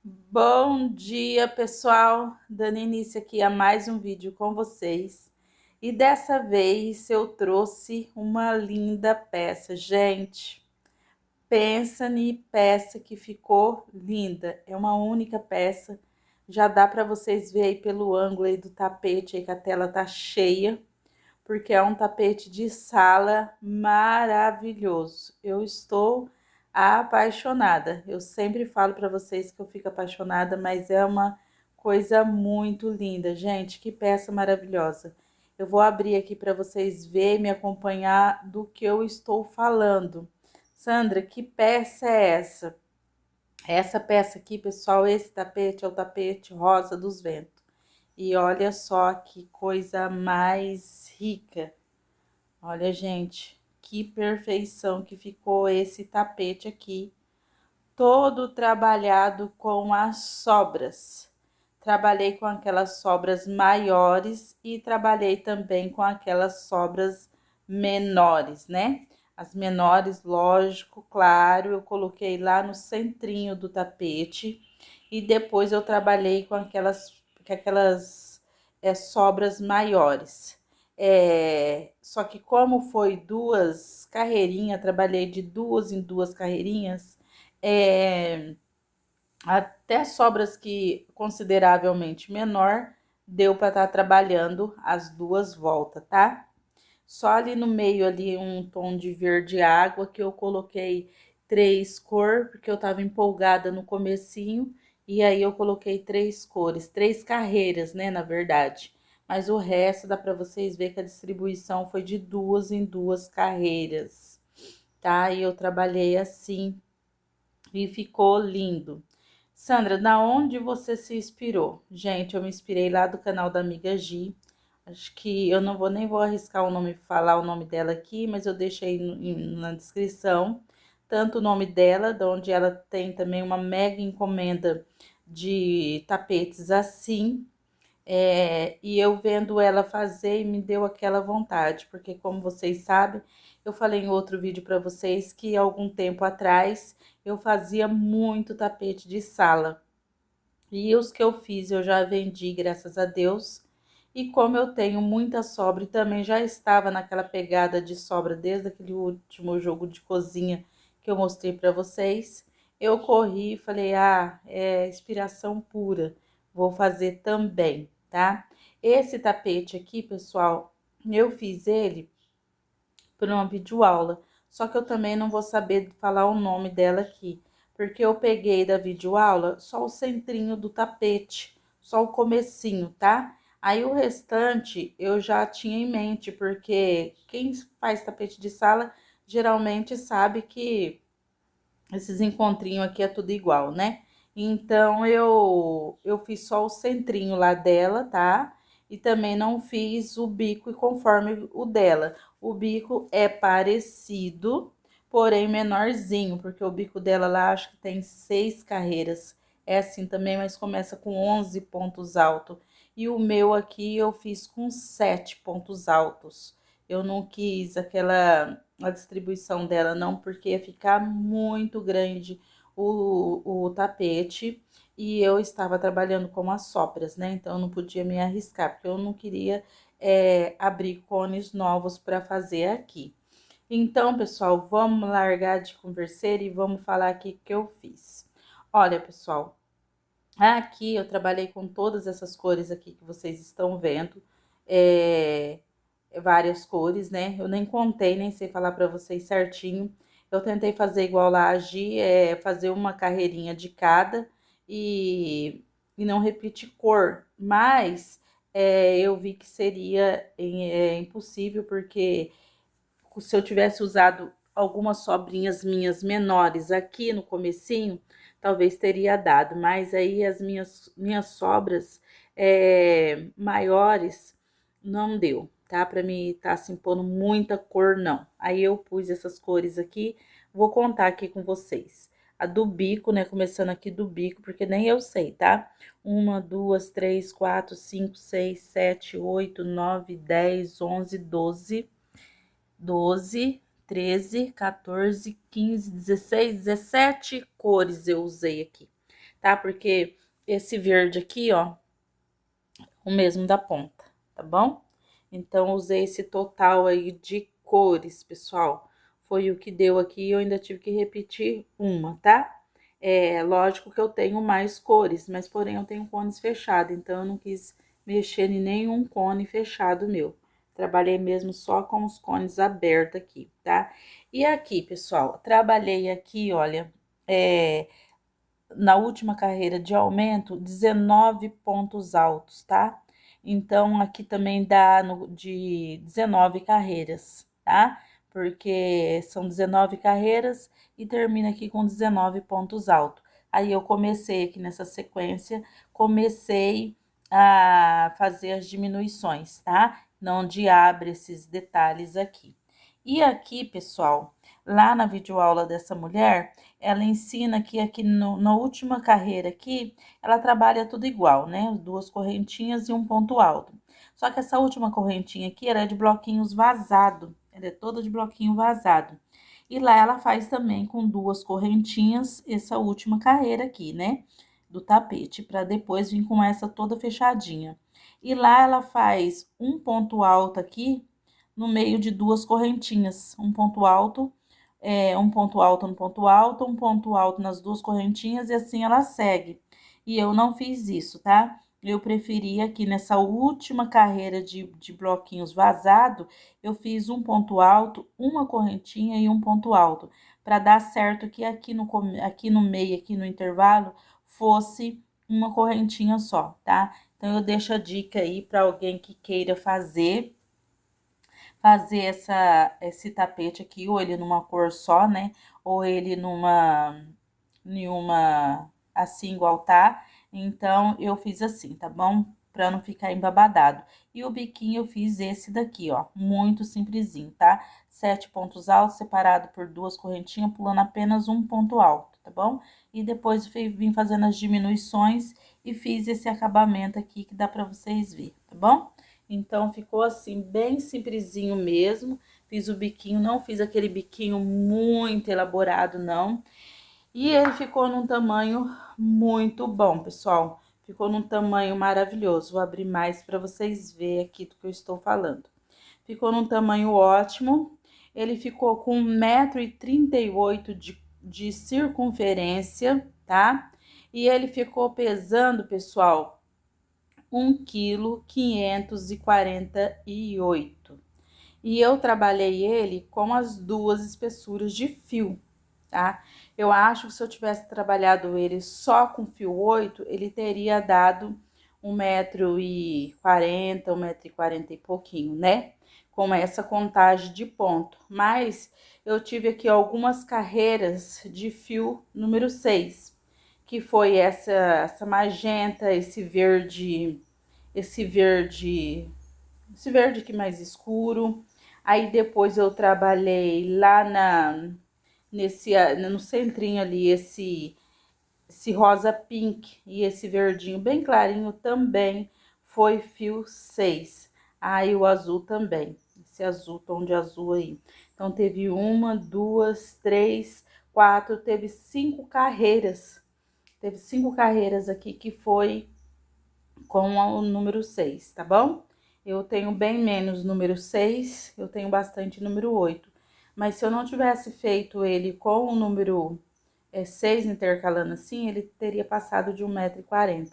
Bom dia, pessoal! Dando início aqui a mais um vídeo com vocês. E dessa vez eu trouxe uma linda peça. Gente, pensa em peça que ficou linda. É uma única peça. Já dá para vocês verem aí pelo ângulo aí do tapete aí que a tela tá cheia, porque é um tapete de sala maravilhoso. Eu estou apaixonada. Eu sempre falo para vocês que eu fico apaixonada, mas é uma coisa muito linda, gente. Que peça maravilhosa. Eu vou abrir aqui para vocês verem e me acompanhar do que eu estou falando. Sandra, que peça é essa? Essa peça aqui, pessoal, esse tapete é o tapete rosa dos ventos. E olha só que coisa mais rica. Olha, gente, que perfeição que ficou esse tapete aqui, todo trabalhado com as sobras. Trabalhei com aquelas sobras maiores e trabalhei também com aquelas sobras menores, né? As menores, lógico, claro, eu coloquei lá no centrinho do tapete e depois eu trabalhei com aquelas sobras maiores. Só que como foi duas carreirinhas, trabalhei de duas em duas carreirinhas, é, até sobras que consideravelmente menor, deu para estar trabalhando as duas voltas, tá? Só ali no meio ali um tom de verde água que eu coloquei três cores, porque eu tava empolgada no comecinho, e aí eu coloquei três cores, três carreiras, né, na verdade. Mas o resto dá para vocês ver que a distribuição foi de duas em duas carreiras, tá? E eu trabalhei assim e ficou lindo. Sandra, da onde você se inspirou? Gente, eu me inspirei lá do canal da amiga Gi. Acho que eu não vou nem vou arriscar o nome, falar o nome dela aqui, mas eu deixei na descrição tanto o nome dela, de onde ela tem também uma mega encomenda de tapetes assim, e eu vendo ela fazer e me deu aquela vontade, porque como vocês sabem, eu falei em outro vídeo para vocês que algum tempo atrás eu fazia muito tapete de sala. E os que eu fiz eu já vendi, graças a Deus. E como eu tenho muita sobra e também já estava naquela pegada de sobra desde aquele último jogo de cozinha que eu mostrei para vocês, eu corri e falei: ah, é inspiração pura, vou fazer também, tá? Esse tapete aqui, pessoal, eu fiz ele por uma videoaula, só que eu também não vou saber falar o nome dela aqui, porque eu peguei da videoaula só o centrinho do tapete, só o comecinho, tá? Aí o restante eu já tinha em mente, porque quem faz tapete de sala geralmente sabe que esses encontrinhos aqui é tudo igual, né? Então eu fiz só o centrinho lá dela, tá? E também não fiz o bico conforme o dela. O bico é parecido, porém menorzinho, porque o bico dela lá acho que tem 6 carreiras. É assim também, mas começa com 11 pontos altos. E o meu aqui eu fiz com 7 pontos altos. Eu não quis a distribuição dela não, porque ia ficar muito grande o tapete e eu estava trabalhando com as sobras, né? Então eu não podia me arriscar, porque eu não queria abrir cones novos para fazer aqui. Então, pessoal, vamos largar de converser e vamos falar aqui o que eu fiz. Olha, pessoal, aqui eu trabalhei com todas essas cores aqui que vocês estão vendo. É, várias cores, né? Eu nem contei, nem sei falar para vocês certinho. Eu tentei fazer igual lá a Gi, fazer uma carreirinha de cada e não repetir cor, mas eu vi que seria impossível, porque se eu tivesse usado algumas sobrinhas minhas menores aqui no comecinho, talvez teria dado, mas aí as minhas sobras maiores não deu, tá? Pra mim tá assim pondo muita cor, não. Aí eu pus essas cores aqui, vou contar aqui com vocês. A do bico, né? Começando aqui do bico, porque nem eu sei, tá? 1, 2, 3, 4, 5, 6, 7, 8, 9, 10, 11, 12, 13, 14, 15, 16, 17 cores eu usei aqui. tá? Porque esse verde aqui, ó, o mesmo da ponta, tá bom? Então, usei esse total aí de cores, pessoal. Foi o que deu aqui, eu ainda tive que repetir uma, tá? É lógico que eu tenho mais cores, mas porém eu tenho cones fechados, então eu não quis mexer em nenhum cone fechado meu. Trabalhei mesmo só com os cones abertos aqui, tá? E aqui, pessoal, trabalhei aqui, olha, na última carreira de aumento, 19 pontos altos, tá? Então, aqui também dá de 19 carreiras, tá? Porque são 19 carreiras e termina aqui com 19 pontos altos. Aí, eu comecei aqui nessa sequência, comecei a fazer as diminuições, tá? Não de abre esses detalhes aqui. E aqui, pessoal, lá na videoaula dessa mulher, ela ensina que aqui na última carreira aqui, ela trabalha tudo igual, né? Duas correntinhas e um ponto alto. Só que essa última correntinha aqui, ela é de bloquinhos vazado. Ela é toda de bloquinho vazado. E lá ela faz também com duas correntinhas essa última carreira aqui, né? Do tapete, para depois vir com essa toda fechadinha. E lá ela faz um ponto alto aqui no meio de duas correntinhas, um ponto alto, um ponto alto no ponto alto, um ponto alto nas duas correntinhas, e assim ela segue. E eu não fiz isso, tá? Eu preferi aqui nessa última carreira de bloquinhos vazado, eu fiz um ponto alto, uma correntinha e um ponto alto, para dar certo que aqui no meio, aqui no intervalo, fosse uma correntinha só, tá? Então, eu deixo a dica aí para alguém que queira fazer esse tapete aqui, ou ele numa cor só, né? Ou ele nenhuma assim igual tá. Então, eu fiz assim, tá bom? Pra não ficar embabadado. E o biquinho eu fiz esse daqui, ó, muito simplesinho, tá? 7 pontos altos, separado por duas correntinhas, pulando apenas um ponto alto, tá bom? E depois vim fazendo as diminuições e fiz esse acabamento aqui que dá pra vocês verem, tá bom? Então, ficou assim, bem simplesinho mesmo. Fiz o biquinho, não fiz aquele biquinho muito elaborado, não. E ele ficou num tamanho muito bom, pessoal. Ficou num tamanho maravilhoso. Vou abrir mais para vocês verem aqui do que eu estou falando. Ficou num tamanho ótimo. Ele ficou com 1,38 m de circunferência, tá? E ele ficou pesando, pessoal, 1,548 kg. E eu trabalhei ele com as duas espessuras de fio, tá? Eu acho que se eu tivesse trabalhado ele só com fio 8, ele teria dado 1,40 m, 1,40 m e pouquinho, né? Com essa contagem de ponto. Mas eu tive aqui algumas carreiras de fio número 6, que foi essa magenta, esse verde aqui mais escuro. Aí depois eu trabalhei lá no centrinho ali, esse rosa pink e esse verdinho bem clarinho também foi fio 6. Aí o azul também, esse azul, tom de azul aí. Então teve uma, duas, três, quatro, teve 5 carreiras. Teve 5 carreiras aqui que foi com o número 6, tá bom? Eu tenho bem menos número 6, eu tenho bastante número 8. Mas se eu não tivesse feito ele com o número 6 intercalando assim, ele teria passado de 1,40 m.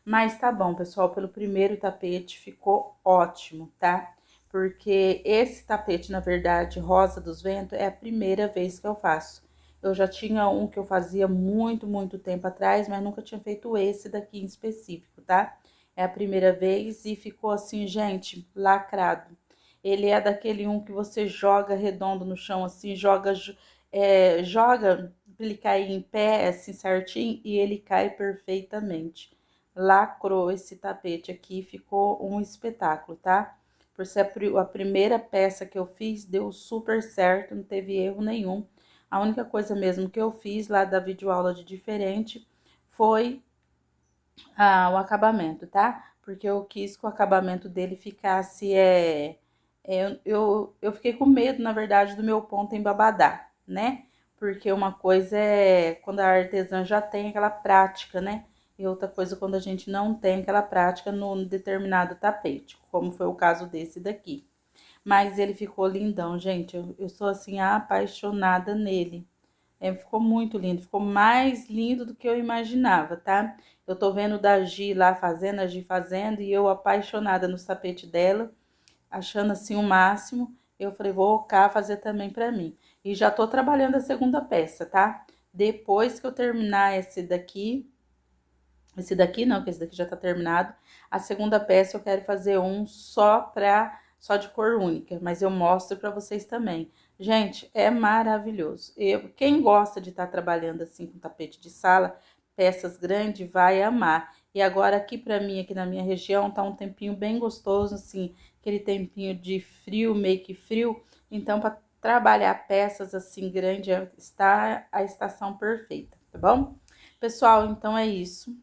Mas tá bom, pessoal, pelo primeiro tapete ficou ótimo, tá? Porque esse tapete, na verdade, Rosa dos Ventos, é a primeira vez que eu faço. Eu já tinha um que eu fazia muito tempo atrás, mas nunca tinha feito esse daqui em específico, tá? É a primeira vez e ficou assim, gente, lacrado. Ele é daquele um que você joga redondo no chão, assim, joga pra ele cair em pé, assim, certinho, e ele cai perfeitamente. Lacrou esse tapete aqui, ficou um espetáculo, tá? Por ser a primeira peça que eu fiz, deu super certo, não teve erro nenhum. A única coisa mesmo que eu fiz lá da videoaula de diferente foi o acabamento, tá? Porque eu quis que o acabamento dele ficasse, eu fiquei com medo, na verdade, do meu ponto embabadar, né? porque uma coisa é quando a artesã já tem aquela prática, né? E outra coisa quando a gente não tem aquela prática no determinado tapete, como foi o caso desse daqui. Mas ele ficou lindão, gente. Eu sou assim apaixonada nele. Ficou muito lindo, ficou mais lindo do que eu imaginava, tá? Eu tô vendo da Gi lá fazendo, a Gi fazendo, e eu apaixonada no tapete dela, achando assim o máximo. Eu falei, vou cá fazer também pra mim. E já tô trabalhando a segunda peça, tá? Depois que eu terminar esse daqui não, que esse daqui já tá terminado. A segunda peça eu quero fazer um só de cor única, mas eu mostro pra vocês também. Gente, é maravilhoso. Quem gosta de estar trabalhando assim com tapete de sala, peças grandes, vai amar. E agora aqui pra mim, aqui na minha região, tá um tempinho bem gostoso, assim, aquele tempinho de frio, meio que frio. Então, para trabalhar peças assim grandes, está a estação perfeita, tá bom? Pessoal, então é isso.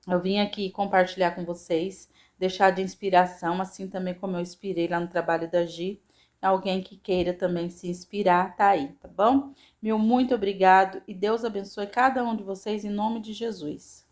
Eu vim aqui compartilhar com vocês, deixar de inspiração, assim também como eu inspirei lá no trabalho da Gi. Alguém que queira também se inspirar, tá aí, tá bom? Meu muito obrigado e Deus abençoe cada um de vocês em nome de Jesus.